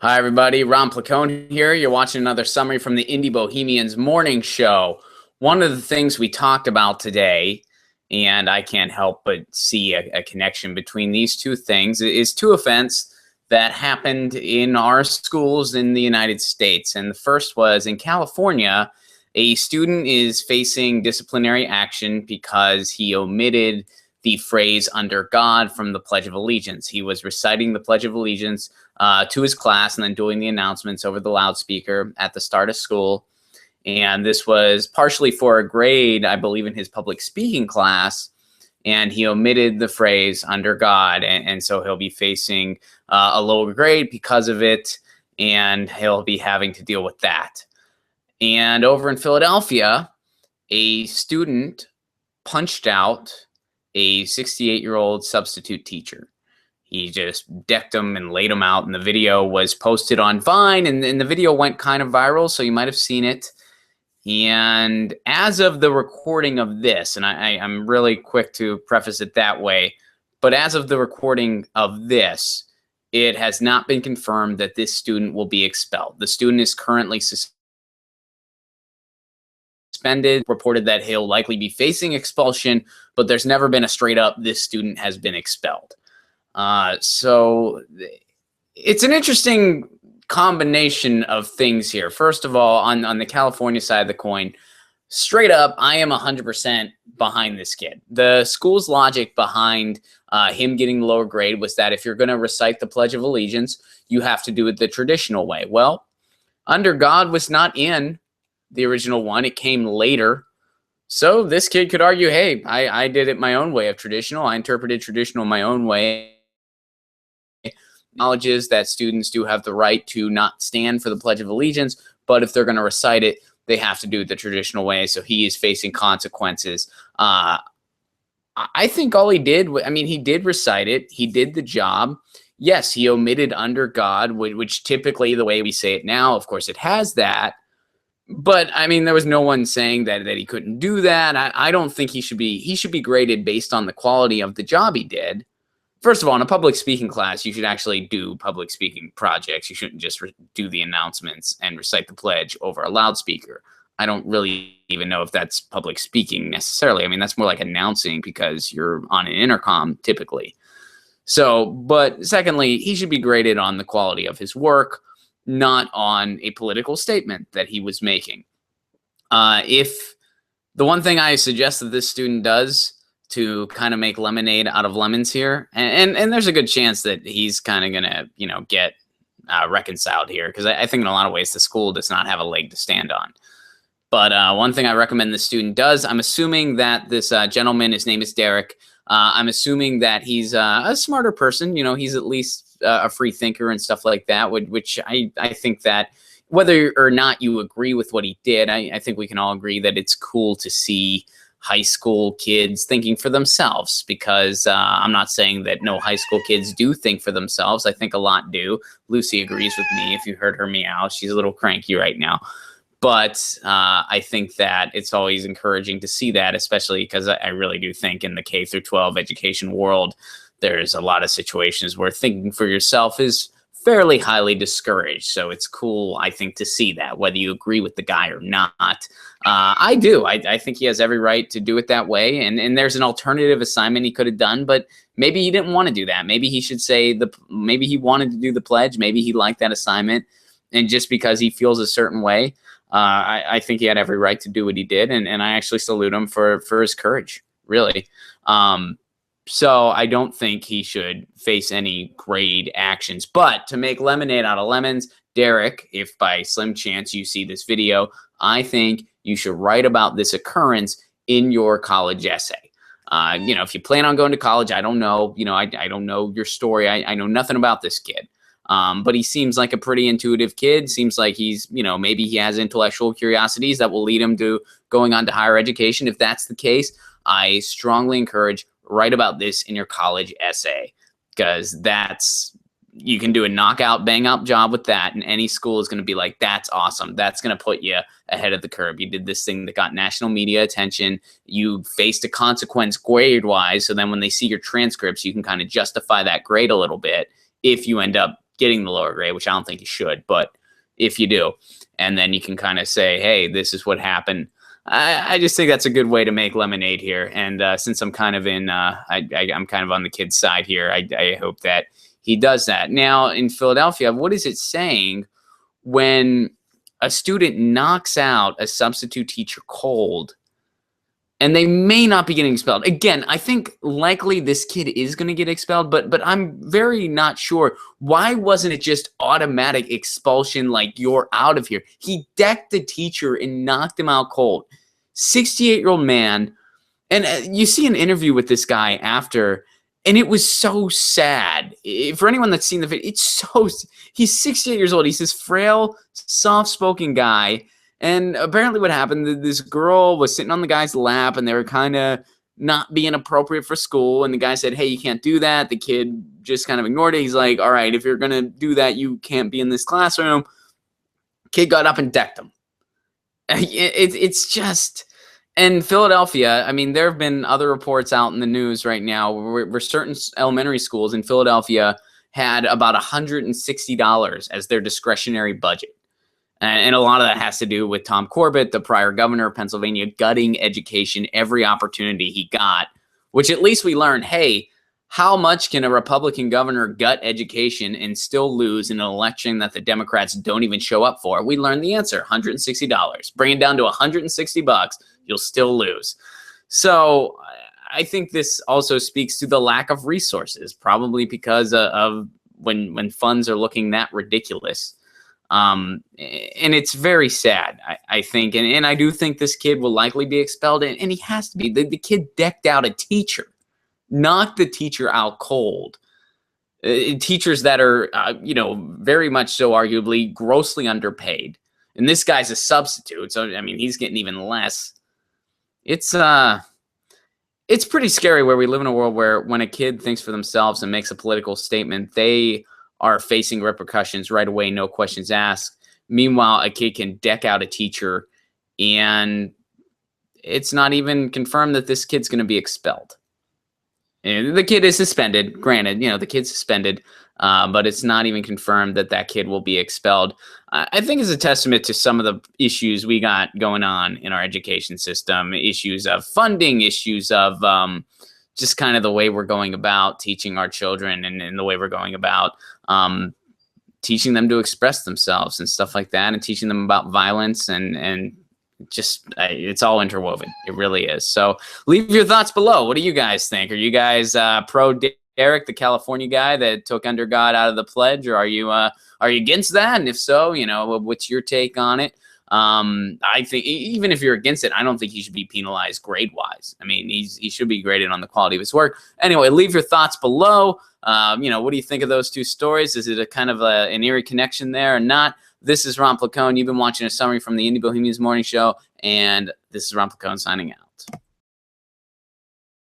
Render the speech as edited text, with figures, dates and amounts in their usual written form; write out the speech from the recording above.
Hi, everybody. Ron Placone here. You're watching another summary from the Indie Bohemians morning show. One of the things we talked about today, and I can't help but see a connection between these two things, is two events that happened in our schools in the United States. And the first was in California, a student is facing disciplinary action because he omitted the phrase "under God" from the Pledge of Allegiance. He was reciting the Pledge of Allegiance to his class and then doing the announcements over the loudspeaker at the start of school. And this was partially for a grade, I believe, in his public speaking class. And he omitted the phrase "under God." And so he'll be facing a lower grade because of it. And he'll be having to deal with that. And over in Philadelphia, a student punched out a 68-year-old substitute teacher. He just decked him and laid him out, and the video was posted on Vine, and the video went kind of viral, so you might have seen it. And as of the recording of this, and I'm really quick to preface it that way, but as of the recording of this, it has not been confirmed that this student will be expelled. The student is currently suspended, reported that he'll likely be facing expulsion, but there's never been a straight up "this student has been expelled." So it's an interesting combination of things here. First of all, on the California side of the coin, straight up, I am 100% behind this kid. The school's logic behind him getting the lower grade was that if you're going to recite the Pledge of Allegiance, you have to do it the traditional way. Well, "under God" was not in the original one. It came later. So this kid could argue, hey, I did it my own way of traditional. I interpreted traditional my own way. Acknowledges that students do have the right to not stand for the Pledge of Allegiance, but if they're going to recite it, they have to do it the traditional way. So he is facing consequences. I think all he did, he did recite it. He did the job. Yes, he omitted "under God," which typically the way we say it now, of course, it has that. But there was no one saying that he couldn't do that. I don't think he should be graded based on the quality of the job he did. First of all, in a public speaking class, you should actually do public speaking projects. You shouldn't just do the announcements and recite the pledge over a loudspeaker. I don't really even know if that's public speaking necessarily. That's more like announcing because you're on an intercom typically. So, but secondly, he should be graded on the quality of his work, not on a political statement that he was making. If the one thing I suggest that this student does to kind of make lemonade out of lemons here, and there's a good chance that he's kind of gonna get reconciled here, because I think in a lot of ways the school does not have a leg to stand on. But one thing I recommend the student does, I'm assuming that this gentleman, his name is Derek, I'm assuming that he's a smarter person. He's at least a free thinker and stuff like that, which I think that whether or not you agree with what he did, I think we can all agree that it's cool to see high school kids thinking for themselves, because I'm not saying that no high school kids do think for themselves. I think a lot do. Lucy agrees with me. If you heard her meow, she's a little cranky right now. But I think that it's always encouraging to see that, especially because I really do think in the K through 12 education world, there's a lot of situations where thinking for yourself is fairly highly discouraged. So it's cool, I think, to see that, whether you agree with the guy or not. I do. I think he has every right to do it that way. And there's an alternative assignment he could have done, but maybe he didn't want to do that. Maybe he should say maybe he wanted to do the pledge. Maybe he liked that assignment. And just because he feels a certain way, I think he had every right to do what he did. And I actually salute him for his courage, really. So I don't think he should face any grade actions. But to make lemonade out of lemons, Derek, if by slim chance you see this video, I think you should write about this occurrence in your college essay. If you plan on going to college, I don't know. I don't know your story. I know nothing about this kid. But he seems like a pretty intuitive kid. Seems like he's, maybe he has intellectual curiosities that will lead him to going on to higher education. If that's the case, I strongly encourage write about this in your college essay, because you can do a knockout, bang up job with that. And any school is going to be like, that's awesome. That's going to put you ahead of the curve. You did this thing that got national media attention. You faced a consequence grade wise. So then when they see your transcripts, you can kind of justify that grade a little bit if you end up getting the lower grade, which I don't think you should, but if you do, and then you can kind of say, hey, this is what happened. I just think that's a good way to make lemonade here. And since I'm kind of I'm kind of on the kid's side here, I hope that he does that. Now in Philadelphia, what is it saying when a student knocks out a substitute teacher cold and they may not be getting expelled? Again, I think likely this kid is going to get expelled, but I'm very not sure. Why wasn't it just automatic expulsion, like you're out of here? He decked the teacher and knocked him out cold. 68-year-old man. And you see an interview with this guy after, and it was so sad. For anyone that's seen the video, he's 68 years old. He's this frail, soft-spoken guy. And apparently what happened, this girl was sitting on the guy's lap, and they were kind of not being appropriate for school. And the guy said, hey, you can't do that. The kid just kind of ignored it. He's like, all right, if you're going to do that, you can't be in this classroom. Kid got up and decked him. It's just... And Philadelphia, I mean, there have been other reports out in the news right now where certain elementary schools in Philadelphia had about $160 as their discretionary budget. And a lot of that has to do with Tom Corbett, the prior governor of Pennsylvania, gutting education every opportunity he got, which at least we learned, hey, how much can a Republican governor gut education and still lose in an election that the Democrats don't even show up for? We learned the answer, $160. Bring it down to $160, you'll still lose. So I think this also speaks to the lack of resources, probably because of when funds are looking that ridiculous. And it's very sad, I think. And I do think this kid will likely be expelled, and he has to be. The kid decked out a teacher, knocked the teacher out cold. Teachers that are, very much so arguably grossly underpaid. And this guy's a substitute, so, I mean, he's getting even less. It's pretty scary where we live in a world where when a kid thinks for themselves and makes a political statement, they are facing repercussions right away, no questions asked. Meanwhile, a kid can deck out a teacher, and it's not even confirmed that this kid's going to be expelled. And the kid is suspended, granted, the kid's suspended, but it's not even confirmed that that kid will be expelled. I think it's a testament to some of the issues we got going on in our education system, issues of funding, issues of just kind of the way we're going about teaching our children, and the way we're going about teaching them to express themselves and stuff like that, and teaching them about violence and just it's all interwoven. It really is. So leave your thoughts below. What do you guys think? Are you guys pro Derek, the California guy that took under God out of the pledge, or are you against that? And if so, what's your take on it? I think even if you're against it, I don't think he should be penalized grade-wise. I mean, he should be graded on the quality of his work. Anyway, leave your thoughts below. What do you think of those two stories? Is it a kind of an eerie connection there or not? This is Ron Placone. You've been watching a summary from the Indie Bohemians Morning Show, and this is Ron Placone signing out.